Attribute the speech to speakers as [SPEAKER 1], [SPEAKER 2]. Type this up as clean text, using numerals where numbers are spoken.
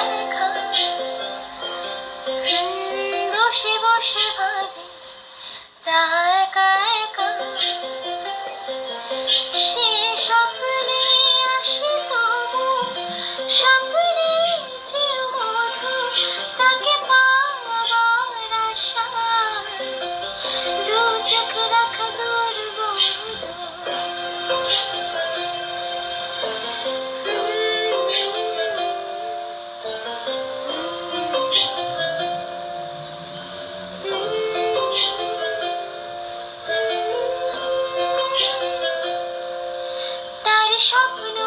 [SPEAKER 1] দেখা বসে বসে ভাবে তা একা একা সে স্বপ্নে আসে তবু স্বপ্নে যে মধু তাকে পাওয়ার আশা দু চোখ রাখা দুর্বোধ তার স্বপ্ন